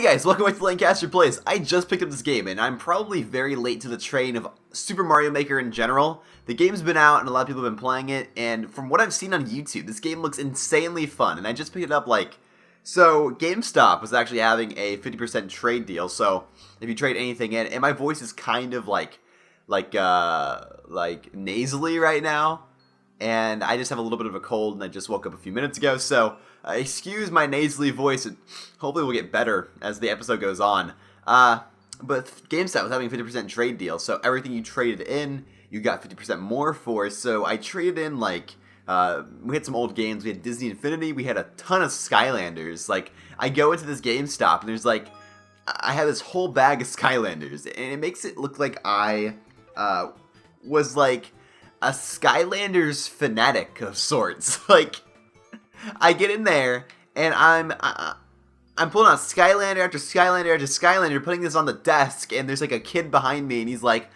guys, welcome back to Lancaster Plays. I just picked up this game, and I'm probably very late to the train of Super Mario Maker in general. The game's been out, and a lot of people have been playing it, and from what I've seen on YouTube, this game looks insanely fun, and I just picked it up, So, GameStop was actually having a 50% trade deal, so if you trade anything in, and my voice is kind of nasally right now, and I just have a little bit of a cold, and I just woke up a few minutes ago, so excuse my nasally voice, and hopefully we'll get better as the episode goes on. But GameStop was having a 50% trade deal, so everything you traded in, you got 50% more for, so I traded in, we had some old games, we had Disney Infinity, we had a ton of Skylanders. I go into this GameStop, and there's, I have this whole bag of Skylanders, and it makes it look like I, was, a Skylanders fanatic of sorts. I get in there, and I'm pulling out Skylander after Skylander after Skylander, putting this on the desk, and there's, a kid behind me, and he's like,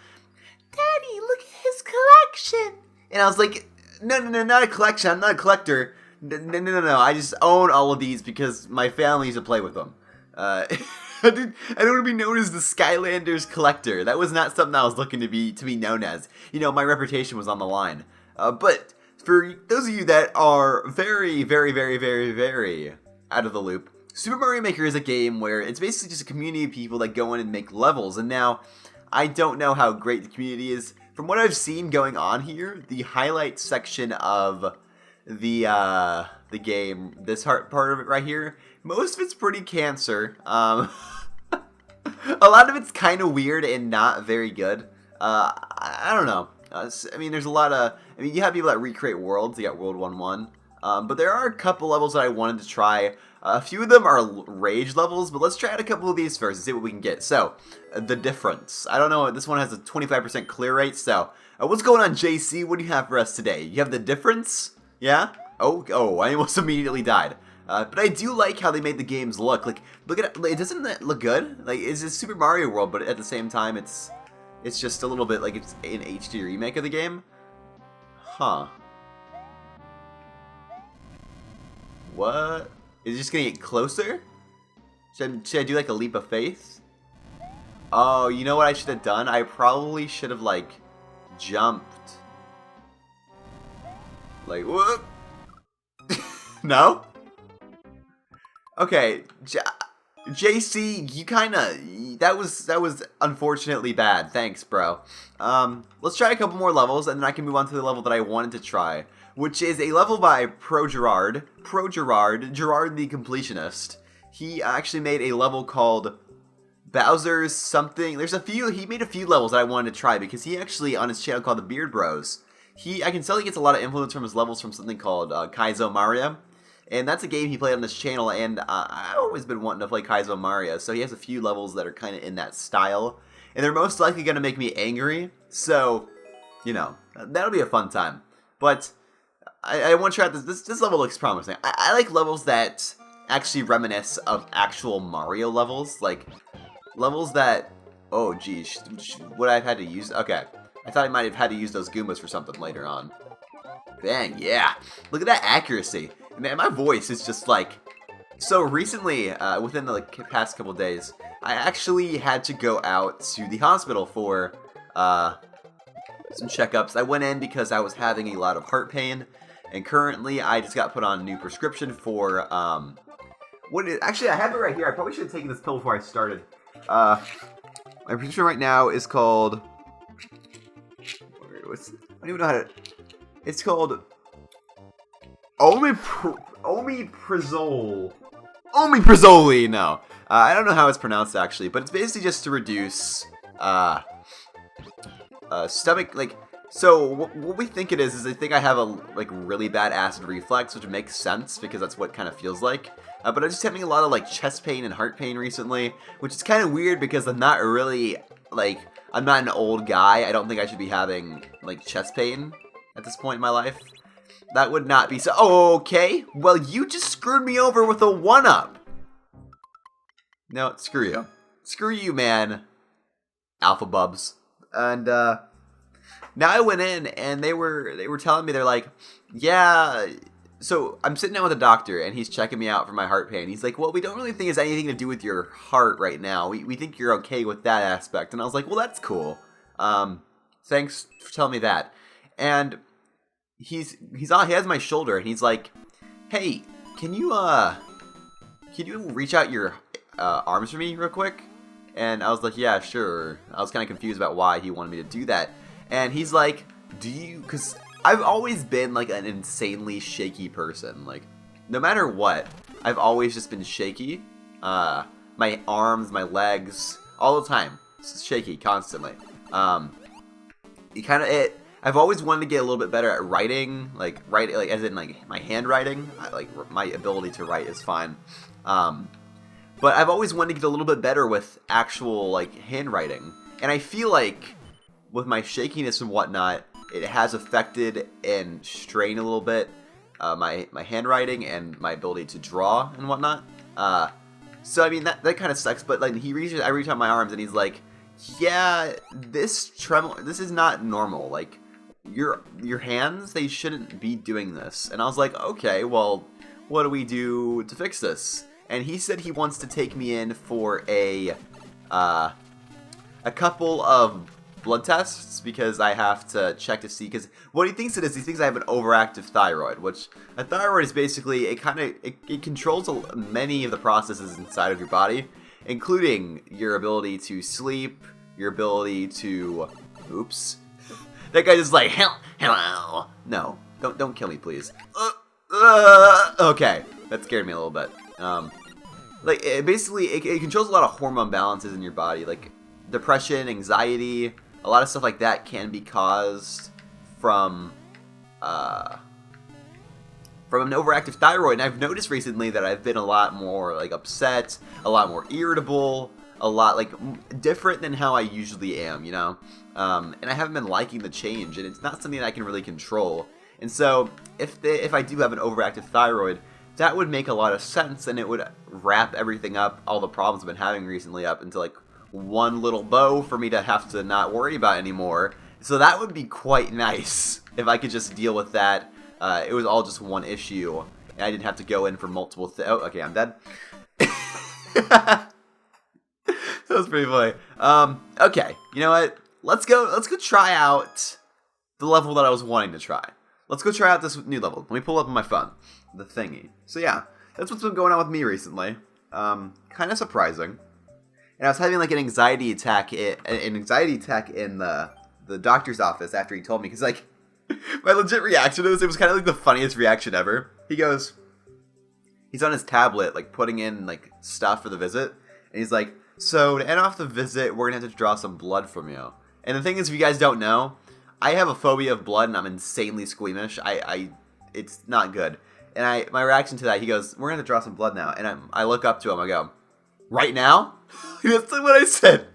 "Daddy, look at his collection!" And I was like, No, not a collection, I'm not a collector. No, I just own all of these because my family used to play with them. I don't want to be known as the Skylanders collector. That was not something I was looking to be known as. My reputation was on the line. But for those of you that are very, very, very, very, very out of the loop, Super Mario Maker is a game where it's basically just a community of people that go in and make levels. And now, I don't know how great the community is. From what I've seen going on here, the highlight section of the game, this part of it right here, most of it's pretty cancer. A lot of it's kind of weird and not very good. I don't know. There's a lot of... you have people that recreate worlds. You got World 1-1. But there are a couple levels that I wanted to try. A few of them are rage levels, but let's try out a couple of these first and see what we can get. So, the difference. I don't know, this one has a 25% clear rate, so... what's going on, JC? What do you have for us today? You have the difference? Yeah? Oh, I almost immediately died. But I do like how they made the games look. Look at it. Doesn't that look good? It's a Super Mario World, but at the same time, it's just a little bit like it's an HD remake of the game. Huh. What? Is it just gonna get closer? Should I do a leap of faith? Oh, you know what I should have done? I probably should have jumped. Whoop. No? Okay, JC, you that was unfortunately bad. Thanks, bro. Let's try a couple more levels, and then I can move on to the level that I wanted to try, which is a level by Gerard the Completionist. He actually made a level called Bowser's something. He made a few levels that I wanted to try, because he actually, on his channel called The Beard Bros, I can tell he gets a lot of influence from his levels from something called Kaizo Mario. And that's a game he played on this channel, and I've always been wanting to play Kaizo Mario, so he has a few levels that are kind of in that style. And they're most likely going to make me angry, so, that'll be a fun time. But I want to try out this level looks promising. I like levels that actually reminisce of actual Mario levels, levels that, oh geez, would I have had to use, okay. I thought I might have had to use those Goombas for something later on. Bang, yeah. Look at that accuracy. Man, my voice is just so recently, within the past couple days, I actually had to go out to the hospital for some checkups. I went in because I was having a lot of heart pain, and currently I just got put on a new prescription for, actually I have it right here. I probably should have taken this pill before I started. My prescription right now is called, I don't even know how to, it's called Omeprazole, no. I don't know how it's pronounced, actually, but it's basically just to reduce, stomach, so what we think it is I think I have a, really bad acid reflux, which makes sense, because that's what it kind of feels like. But I'm just having a lot of, chest pain and heart pain recently, which is kind of weird, because I'm not really, I'm not an old guy. I don't think I should be having, chest pain at this point in my life. That would not be so... Oh, okay. Well, you just screwed me over with a 1-up. No, screw you. Screw you, man. Alpha Bubs. And, now I went in, and they were telling me, they're like, yeah, So I'm sitting down with a doctor, and he's checking me out for my heart pain. He's like, well, we don't really think it's anything to do with your heart right now. We think you're okay with that aspect. And I was like, well, that's cool. Thanks for telling me that. And he has my shoulder, and he's like, hey, can you reach out your arms for me real quick? And I was like, yeah, sure. I was kind of confused about why he wanted me to do that. And he's like, because I've always been like an insanely shaky person. Like, no matter what, I've always just been shaky. My arms, my legs, all the time. It's shaky, constantly. I've always wanted to get a little bit better at writing, like as in like my handwriting. My ability to write is fine. But I've always wanted to get a little bit better with actual like handwriting. And I feel like with my shakiness and whatnot, it has affected and strained a little bit my handwriting and my ability to draw and whatnot. So I mean that kind of sucks. But like I reach out my arms and he's like, yeah, this is not normal. Like your hands, they shouldn't be doing this. And I was like, okay, well, what do we do to fix this? And he said he wants to take me in for a couple of blood tests because I have to check to see, because what he thinks it is, he thinks I have an overactive thyroid, which a thyroid is basically, it controls many of the processes inside of your body, including your ability to sleep, your ability to, oops, that guy just like, hello, no, don't kill me, please. Okay, that scared me a little bit. Like, it controls a lot of hormone balances in your body, like depression, anxiety, a lot of stuff like that can be caused from an overactive thyroid. And I've noticed recently that I've been a lot more like upset, a lot more irritable, a lot like different than how I usually am, you know? And I haven't been liking the change, and it's not something that I can really control. And so if I do have an overactive thyroid, that would make a lot of sense, and it would wrap everything up, all the problems I've been having recently, up into like one little bow for me to have to not worry about anymore. So that would be quite nice if I could just deal with that. It was all just one issue, and I didn't have to go in for multiple oh, okay, I'm dead. That was pretty funny. Okay, you know what? Let's go try out the level that I was wanting to try. Let's go try out this new level. Let me pull up on my phone the thingy. So yeah, that's what's been going on with me recently. Kind of surprising. And I was having like an anxiety attack in the doctor's office after he told me, because like my legit reaction to this, it was kind of like the funniest reaction ever. He's on his tablet like putting in like stuff for the visit, and he's like, so to end off the visit, we're gonna have to draw some blood from you. And the thing is, if you guys don't know, I have a phobia of blood, and I'm insanely squeamish. It's not good. And my reaction to that, he goes, we're going to draw some blood now. And I look up to him, I go, right now? That's what I said.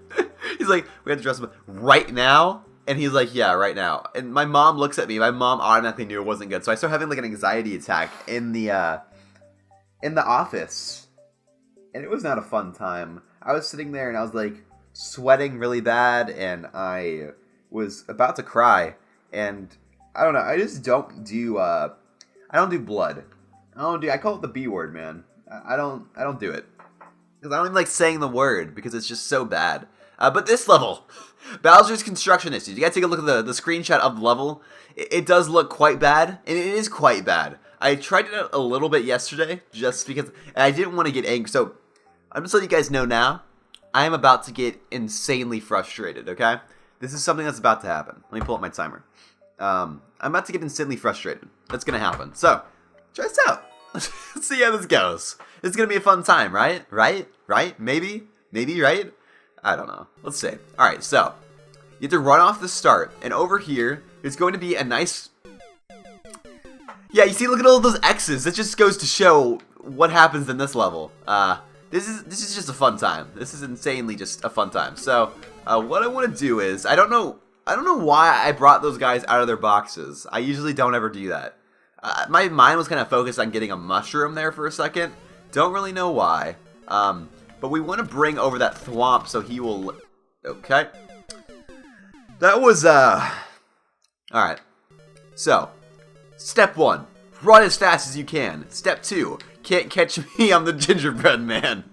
He's like, we have to draw some blood right now? And he's like, yeah, right now. And my mom looks at me. My mom automatically knew it wasn't good. So I started having like an anxiety attack in the office. And it was not a fun time. I was sitting there and I was like sweating really bad, and I was about to cry. And I don't know, I just don't do I don't do blood. I call it the B word, man. I don't do it. Because I don't even like saying the word, because it's just so bad. But this level, Bowser's Construction Issues. You gotta take a look at the screenshot of the level. It does look quite bad, and it is quite bad. I tried it out a little bit yesterday, just because, and I didn't want to get angry. So, I'm just letting you guys know now, I am about to get insanely frustrated, okay? This is something that's about to happen. Let me pull up my timer. I'm about to get insanely frustrated. That's gonna happen. So, try this out. Let's see how this goes. It's gonna be a fun time, right? Right? Maybe, right? I don't know. Let's see. Alright, so, you have to run off the start, and over here, there's going to be a nice... Yeah, you see, look at all those X's. That just goes to show what happens in this level. This is just a fun time. This is insanely just a fun time. So, what I want to do is, I don't know why I brought those guys out of their boxes. I usually don't ever do that. My mind was kind of focused on getting a mushroom there for a second. Don't really know why. But we want to bring over that thwomp so he will... Okay. That was, Alright. So, step 1. Run as fast as you can. Step 2. Can't catch me, I'm the gingerbread man.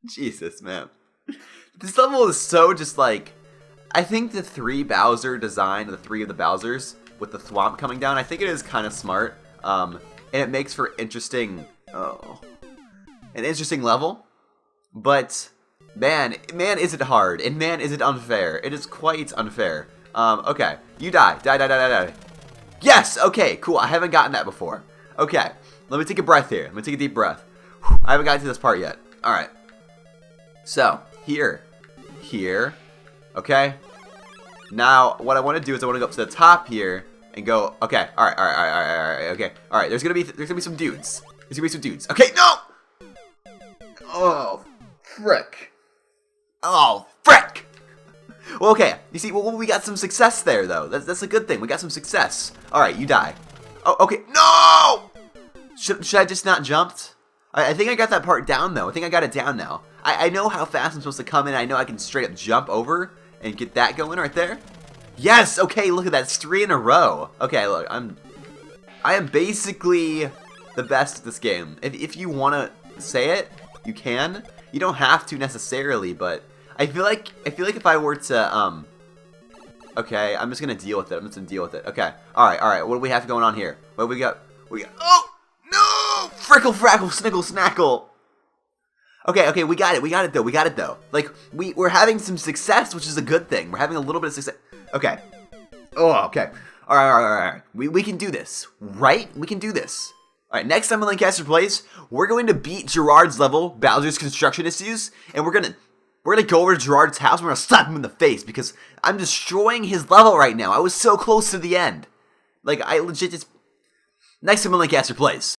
Jesus, man. This level is so just like... I think the 3 Bowser design, the 3 of the Bowsers, with the thwomp coming down, I think it is kind of smart. And it makes for interesting... an interesting level. But, man, is it hard. And man, is it unfair. It is quite unfair. Okay. You die. Die. Yes! Okay, cool. I haven't gotten that before. Okay. Let me take a breath here. Let me take a deep breath. I haven't gotten to this part yet. Alright. So, here. Okay. Now, what I want to do is I want to go up to the top here and go, okay. Alright, okay. Alright, there's gonna be some dudes. Okay, no! Oh, frick. Well, okay. You see, well, we got some success there, though. That's a good thing. We got some success. All right, you die. Oh, okay. No! Should I just not jumped? I think I got that part down, though. I think I got it down now. I know how fast I'm supposed to come in. I know I can straight up jump over and get that going right there. Yes! Okay, look at that. It's 3 in a row. Okay, look. I am basically the best at this game. If you want to say it, you can. You don't have to necessarily, but... I feel like if I were to, okay, I'm just gonna deal with it. Okay, alright, what do we have going on here? What do we got, oh, no! Frickle, frackle, snickle, snackle! Okay, we got it though. Like, we're having some success, which is a good thing. We're having a little bit of success. Okay. Oh, okay. Alright. We can do this, right? We can do this. Alright, next time on Lancaster Plays, we're going to beat Gerard's level, Bowser's construction issues, and we're gonna go over to Gerard's house and we're gonna slap him in the face because I'm destroying his level right now. I was so close to the end. Like, I legit just... Next time on Lancaster Plays.